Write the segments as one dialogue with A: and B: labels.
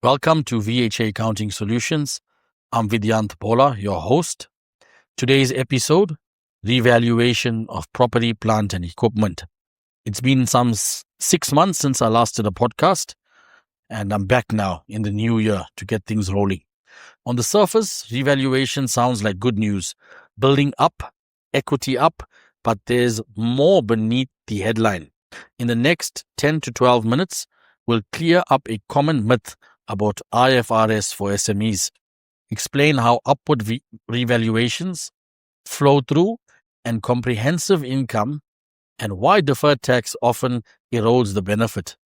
A: Welcome to VHA Accounting Solutions. I'm Vidyant Bola, your host. Today's episode, Revaluation of Property, Plant and Equipment. It's been some 6 months since I last did a podcast, and I'm back now in the new year to get things rolling. On the surface, revaluation sounds like good news. Building up, equity up, but there's more beneath the headline. In the next 10 to 12 minutes, we'll clear up a common myth about IFRS for SMEs, explain how upward revaluations flow through and comprehensive income, and why deferred tax often erodes the benefit,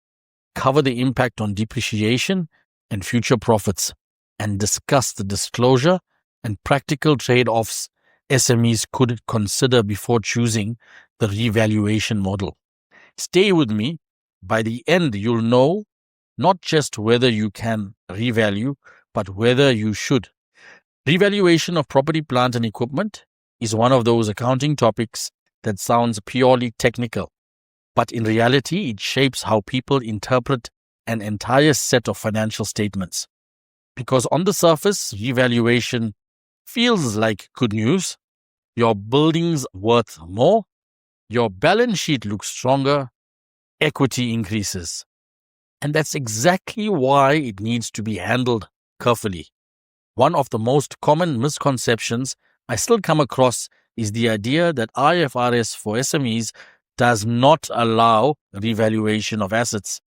A: cover the impact on depreciation and future profits, and discuss the disclosure and practical trade-offs SMEs could consider before choosing the revaluation model. Stay with me. By the end, you'll know not just whether you can revalue, but whether you should. Revaluation of property, plant and equipment is one of those accounting topics that sounds purely technical, but in reality, it shapes how people interpret an entire set of financial statements. Because on the surface, revaluation feels like good news. Your building's worth more, your balance sheet looks stronger, equity increases. And that's exactly why it needs to be handled carefully. One of the most common misconceptions I still come across is the idea that IFRS for SMEs does not allow revaluation of assets,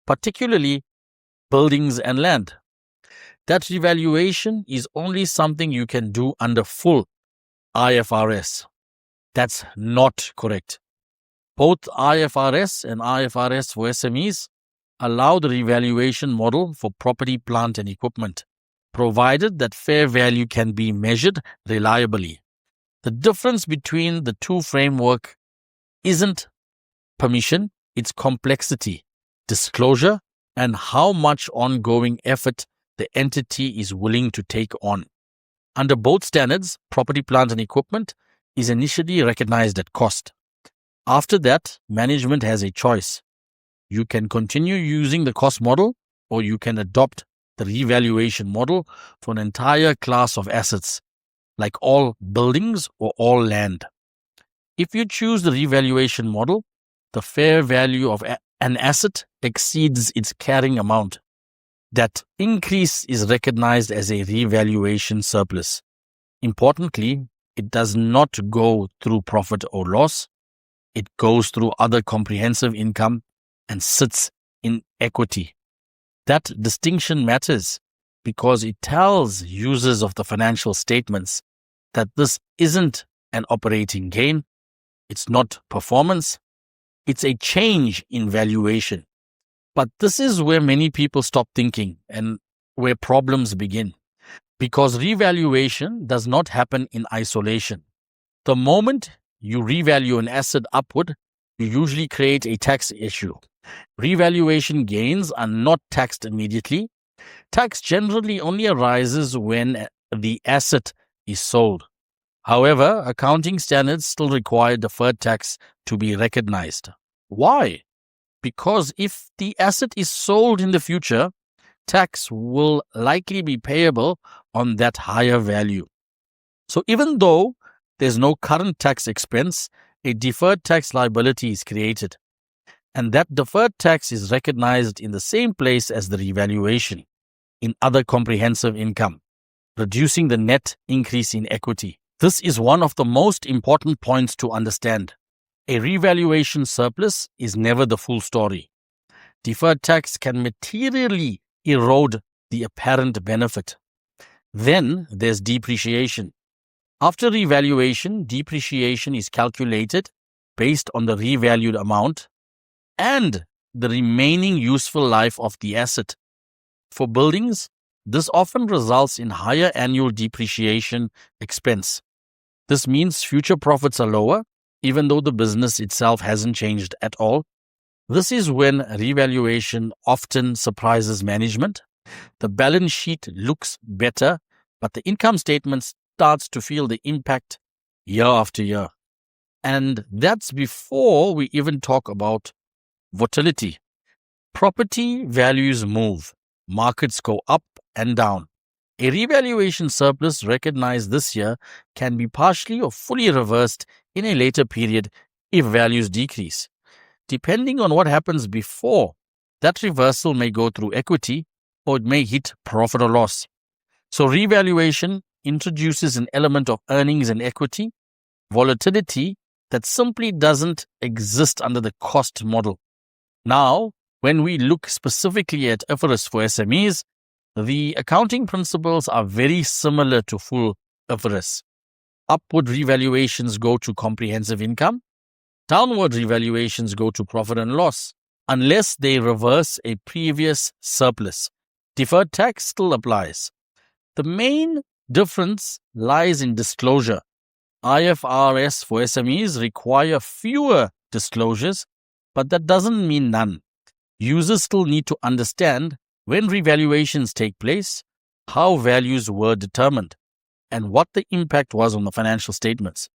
A: particularly buildings and land. That revaluation is only something you can do under full IFRS. That's not correct. Both IFRS and IFRS for SMEs allow the revaluation model for property, plant and equipment, provided that fair value can be measured reliably. The difference between the two frameworks isn't permission, it's complexity, disclosure, and how much ongoing effort the entity is willing to take on. Under both standards, property, plant and equipment is initially recognized at cost. After that, management has a choice. You can continue using the cost model, or you can adopt the revaluation model for an entire class of assets, like all buildings or all land. If you choose the revaluation model, the fair value of an asset exceeds its carrying amount. That increase is recognized as a revaluation surplus. Importantly, it does not go through profit or loss. It goes through other comprehensive income and sits in equity. That distinction matters because it tells users of the financial statements that this isn't an operating gain, it's not performance, it's a change in valuation. But this is where many people stop thinking and where problems begin. Because revaluation does not happen in isolation. The moment you revalue an asset upward, you usually create a tax issue. Revaluation gains are not taxed immediately. Tax generally only arises when the asset is sold. However, accounting standards still require deferred tax to be recognized. Why? Because if the asset is sold in the future, tax will likely be payable on that higher value. So even though there's no current tax expense, a deferred tax liability is created. And that deferred tax is recognized in the same place as the revaluation, in other comprehensive income, reducing the net increase in equity. This is one of the most important points to understand. A revaluation surplus is never the full story. Deferred tax can materially erode the apparent benefit. Then there's depreciation. After revaluation, depreciation is calculated based on the revalued amount and the remaining useful life of the asset. For buildings, this often results in higher annual depreciation expense. This means future profits are lower, even though the business itself hasn't changed at all. This is when revaluation often surprises management. The balance sheet looks better, but the income statement starts to feel the impact year after year. And that's before we even talk about volatility. Property values move. Markets go up and down. A revaluation surplus recognized this year can be partially or fully reversed in a later period if values decrease. Depending on what happens before, that reversal may go through equity or it may hit profit or loss. So revaluation introduces an element of earnings and equity, volatility that simply doesn't exist under the cost model. Now, when we look specifically at IFRS for SMEs, the accounting principles are very similar to full IFRS. Upward revaluations go to comprehensive income. Downward revaluations go to profit and loss, unless they reverse a previous surplus. Deferred tax still applies. The main difference lies in disclosure. IFRS for SMEs require fewer disclosures, but that doesn't mean none. Users still need to understand when revaluations take place, how values were determined, and what the impact was on the financial statements.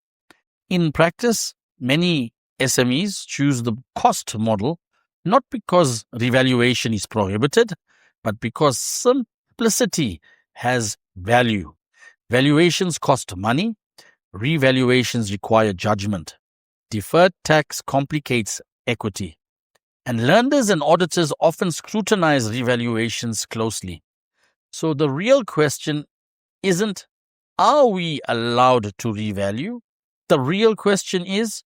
A: In practice, many SMEs choose the cost model not because revaluation is prohibited, but because simplicity has value. Valuations cost money, revaluations require judgment. Deferred tax complicates equity. And lenders and auditors often scrutinize revaluations closely. So the real question isn't, are we allowed to revalue? The real question is,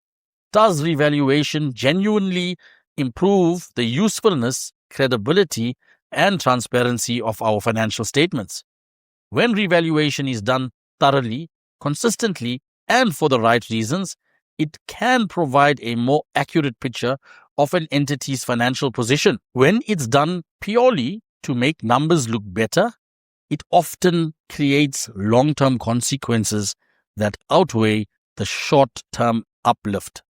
A: does revaluation genuinely improve the usefulness, credibility, and transparency of our financial statements? When revaluation is done thoroughly, consistently, and for the right reasons, it can provide a more accurate picture of an entity's financial position. When it's done purely to make numbers look better, it often creates long-term consequences that outweigh the short-term uplift.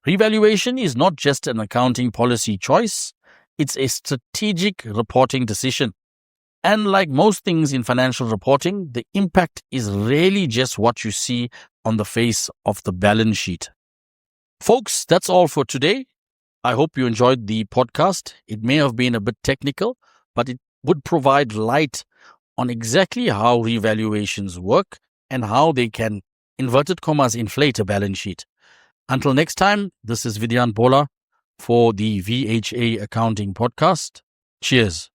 A: Revaluation is not just an accounting policy choice, it's a strategic reporting decision. And like most things in financial reporting, the impact is really just what you see on the face of the balance sheet. Folks, that's all for today. I hope you enjoyed the podcast. It may have been a bit technical, but it would provide light on exactly how revaluations work and how they can, inverted commas, inflate a balance sheet. Until next time, this is Vidyant Bola for the VHA Accounting Podcast. Cheers.